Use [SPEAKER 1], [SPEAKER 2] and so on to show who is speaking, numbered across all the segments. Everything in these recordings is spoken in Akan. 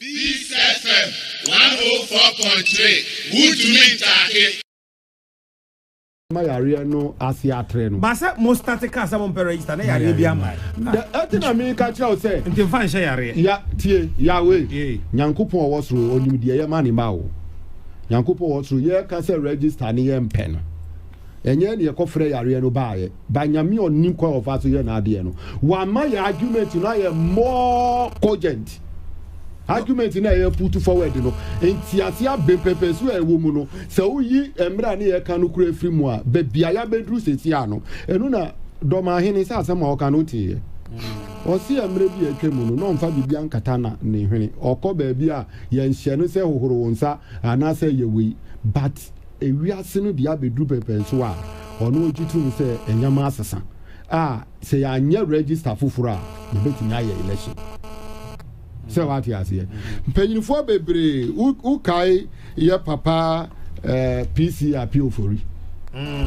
[SPEAKER 1] Peace FM 104.3. Who to me take?
[SPEAKER 2] My area no Asia train.
[SPEAKER 3] Basa most statica some register na yare bia ma.
[SPEAKER 2] The America chow say.
[SPEAKER 3] Nti fan share yare.
[SPEAKER 2] Ya tie Yahweh. Nyankopon was ro onim de ye mani ma wo. Nyankopon was ro ye ka say register ni ye mpen. Enye ne yekofre yare no baaye. Ba nyame onim kwa of aso ye na ade no. Wa ma ya argument no ye more cogent. Argument na ye put forward no enti asia bepepe so e wo mu no se wo yi emra na ye ka no kura free mu a be bia ya bedru sesi ano enu na do ma hene se asema o ka no tie o si emra bi atwa mu no no mfa bibia nkata na ne hwene okọ ba bia ye nhye no se hohoro wonsa ana se ye wi but ewiase no bia bedru pepe so a ono ojitu se enyama asesa se ya anya register fufuru a ye betumi aye election. So what you say? Pennyfo bebre ukai ye papa PC appeal for it.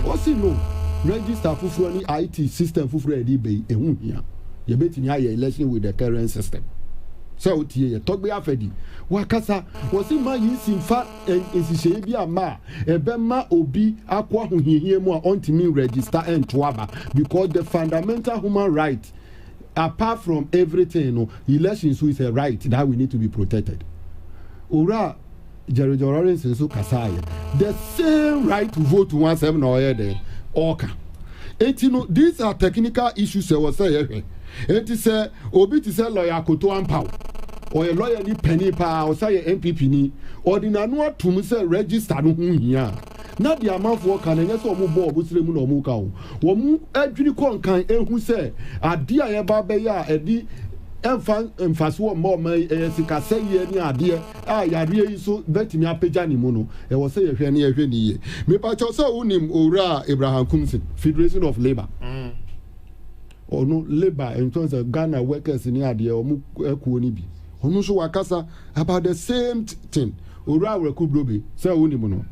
[SPEAKER 2] What's it no? Register for any IT system for ready be ehun hia. Ye betimi aye election with the current system. So tie talk be afedi. Wakasa was it my use in fact ensise bi ama ebema obi akwa hohihie mu a ontimi register and toaba because the fundamental human right apart from everything, elections is a right that we need to be protected. Ora Jerry Lawrence and so Kasaya. The same right to vote to 17 or there. Oka. These are technical issues. I was saying. It is a obi to say lawyer koto ampa or a lawyer ni penny pa or say MPP ni or the nanua to say register no here. Not the amount of work and yes or more busre mu no mu ka wo mu adwini kon kan ehu se ade a ye ba be ya edi emfaso mo man sika se ye ni ade a yare yi so betimi apagya ni mu no e wo se ye hwe ni ye me pa cho so unim owura Abraham Kumsin Federation of Labor ono labor in terms of Ghana workers ni ade o mu ekuo ni bi ono so wakasa about the same thing owura Rekubrobe se unim no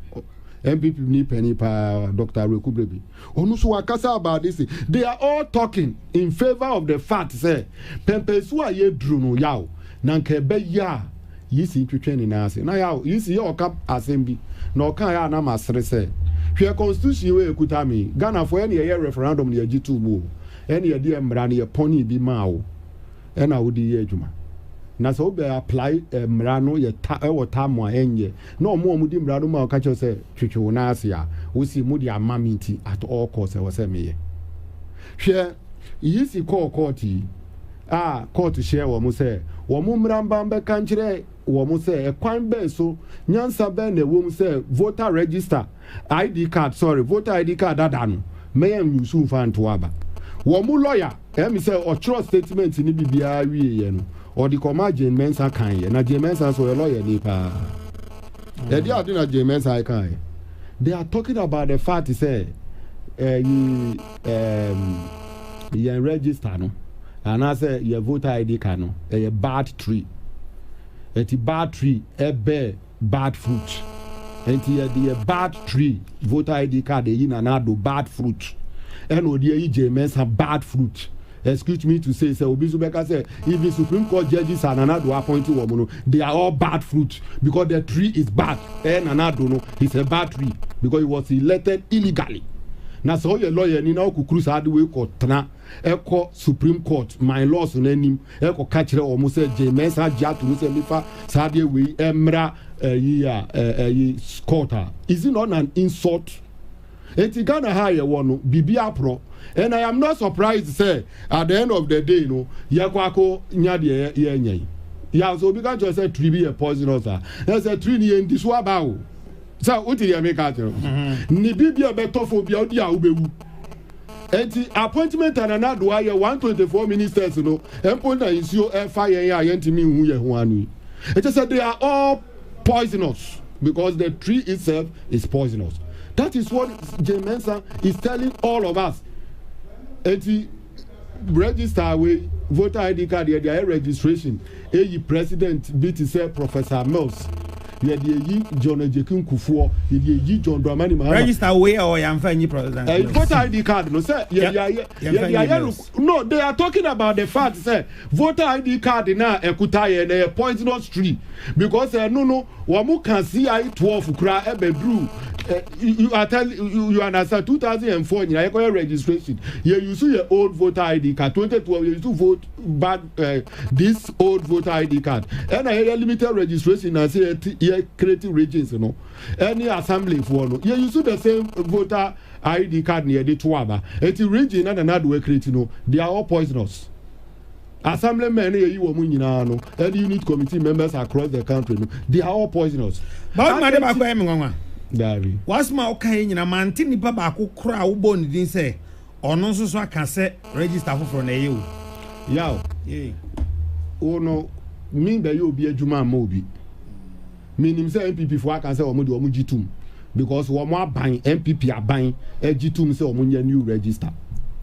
[SPEAKER 2] MPP ni penny pa Dr. Rekubrebi. Onusu wakasa about this. They are all talking in favor of the fact say pempesu a ye dru no yaw na nkebe ya yisi twetwe na ase. Na yaw yisi ye okap assembly na okan ya na masere say hwe constitution we ekuta mi Ghana for any ye referendum na ye tubu. Any ye de mra na ye poni bi ma wo. E na wo di ye adwuma. Na so be apply mra no ye ta e wota mo enye na omo di mra no ma ka che se twetwe na ase a wo si mu di amaminti at all cost e wo se meye hwe yisi court court share wo mo se wo mo mra mba be kan kire wo mo se e kwan be so nyansa be na wo mo se voter register voter ID card dada no meye nyusu fa nto aba wo mo lawyer me se o trust statement ni bibia wie ye no or the command Mensa kan ye na Mensa so a lawyer ni pa they dey aduna Mensa kan they are talking about the fact say you register no and I say your voter ID card no a bad tree bad tree bear bad fruit and the bad tree voter ID card dey na do bad fruit and odi Mensa bad fruit. Excuse me to say, Obisubeka say, if the Supreme Court judges and another appointed woman, they are all bad fruit because the tree is bad. And another no, he's a bad tree because he was elected illegally. Now, so your lawyer, you know, could cruise hard way court, Echo Supreme Court, my laws on him, Echo catcher almost said, James Jatu, Musa, Sadia, we Emra, Scotter. Is it not an insult? Eti Ghana hire one Bibia Pro, and I am not surprised to say at the end of the day, no, Yakwako Nyadi Yenye. Ya so because you said tree be a poisonous. There's a tree in this wabao. So what did you make out? Ni Bibia betophobia dia ubewu. Eti appointment and another 124 ministers, no, Empona is your fire yentimi who ye one. It just said they are all poisonous because the tree itself is poisonous. That is what Mensa is telling all of us. And register with voter ID card, their registration. A president BTC Professor Mills. ye de yi John Ejekun Kufuor ye de yi John Dramani Mahama
[SPEAKER 3] register we or yamfa ni president
[SPEAKER 2] voter ID card no say no they are talking about the fact say voter ID card na ekuta ye na poisonous tree because no wamu can see I-12 kra ebedru you understand 2004 you have registration you use your old voter ID card 2012 you used to vote back this old voter ID card and I limited registration and say creating regions you know any assembly for no you use the same voter ID card near the Tuaba it's region and another way creating no they are all poisonous. Assemblymen and unit committee members across the country they are all poisonous.
[SPEAKER 3] But madam akwa
[SPEAKER 2] Dari.
[SPEAKER 3] What's my okay in a man tini papa who cry who born didn't say or no so I can say register for you.
[SPEAKER 2] Yow. Oh no, mean that you be a Juma Mobi. Meaning say MPP for I can say Omuji because one more buying MPP are buying a G2 say Omunya new register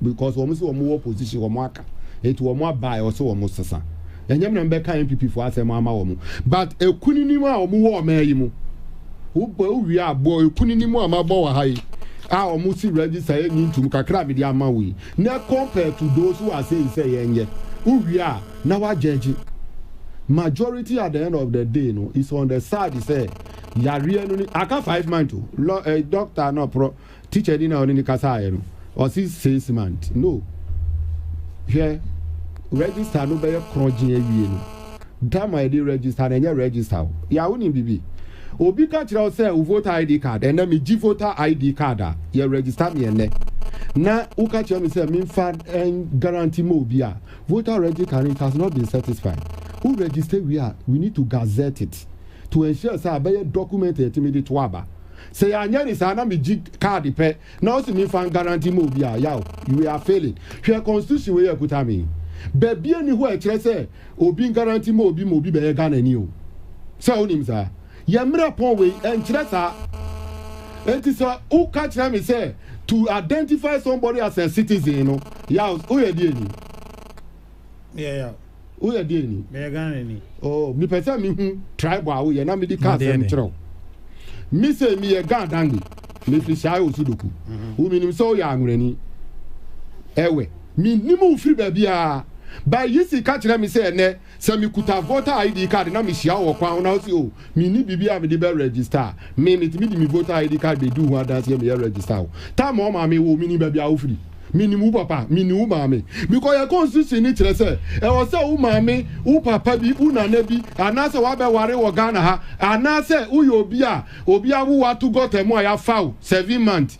[SPEAKER 2] because one more opposition or marker. It will more buy or so almost sasa. And you remember MPP for us, Mamma. But a Kuninima or more Mayimu. We are boy, Kuninimo, my boy high. Our Musi register into Kakrabi Yamawi. Now compared to those who are saying, who we are now are judging. Majority at the end of the day, no, is on the side, he say, Yari, I can't 5 months to doctor, no pro teacher dinner on the Kasai, or 6 months. No. Here, register no be crunching every no. Damn I did register and you register. Ya woni bibi. Obi ka kira say voter ID card and me gi voter ID card you register me ene. Na u ka kira me say me fa guarantee mo obi a voter register card has not been satisfied. Who register we need to gazette it to ensure say be document immediate to aba. Say anya ni sana me gi card pe na o si me fa guarantee mo obi a yaw you are failing. Hwe constitution we ekuta me. Baby any who kire say obi guarantee mo obi be Ghana ni o. Say onim sa yamra pon we enkire sa enti so who catch me say to identify somebody as a citizen you know yaw who ye die ni
[SPEAKER 3] yeah
[SPEAKER 2] who ye die ni
[SPEAKER 3] be Ghana ni
[SPEAKER 2] oh me person me hu tribal we ye na me di card em kire me say me ye Ghana dangi me fi shay osudoku who minim so ya anwrani ewe me nimu free baby a by yisi catch me say ne say me kuta voter ID card na me shia wo kwan na say oh me ni bibia me dey be register me di me voter ID card dey do who dance me register time o ma me wo me ni bibia wo free me ni mu papa me ni wo ma me because your constitution ni kire say e wo say wo ma me wo papa bi wo nana bi ana say wa be ware wo Ghana ha ana say wo yo obi a wo wa to got emu ya foul 7 months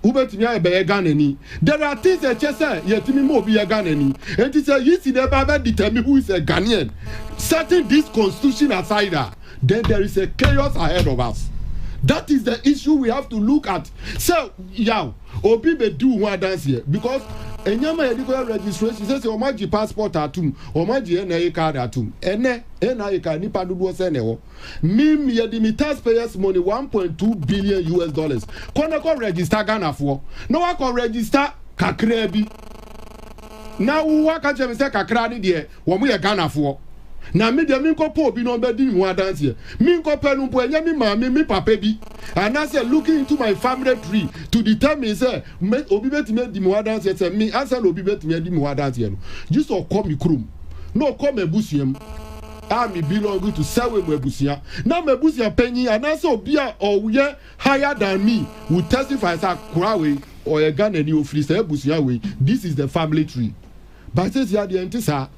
[SPEAKER 2] ubetimi abe Ghana ni there are things that say yetimi mo bi Ghana ni and it say you see the Bible determine who is a Ghanaian setting this constitution aside then there is a chaos ahead of us. That is the issue we have to look at. So yeah, obi be do one dance here because enyama yediko registration says omaji passport atum omaji NIA card atum NIA card ni padudu se newo mim yedi taxpayers money $1.2 billion kona ko register Ghana for no wa ko register kakra bi na wo ka che me se kakra ni de wo mo ye Ghana for na me de min ko po bi no be di hu dance here min ko pelu po enya mi ma mi papa bi and I say looking into my family tree to determine say obi betime di mu dance here say me answer obi betime di mu dance here no just o come krum no come ebusuam me belong to sewe ebusia na ebusia panyi and I say obi a oye higher than me will testify say kurawe or a Ghana ni ofri say ebusia we this is the family tree but says ya the entisa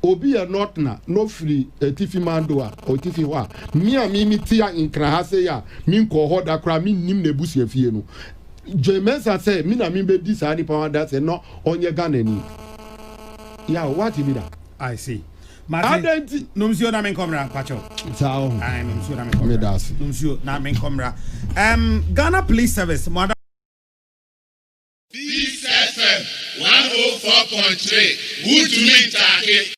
[SPEAKER 2] obi e not na no free tifi mandoa o tifi wa mi tia inkra ha se ya mi nko ho da kra mi nim na busia fie no Jemensa say mi na mi be di sa ni power that say no onye Ghana ni ya what be that
[SPEAKER 3] I see Martin numsio na men komra pacho
[SPEAKER 2] sao
[SPEAKER 3] I numsio na men komra numsio na men komra Ghana Police Service
[SPEAKER 1] Peace FM 104.3 Good to meet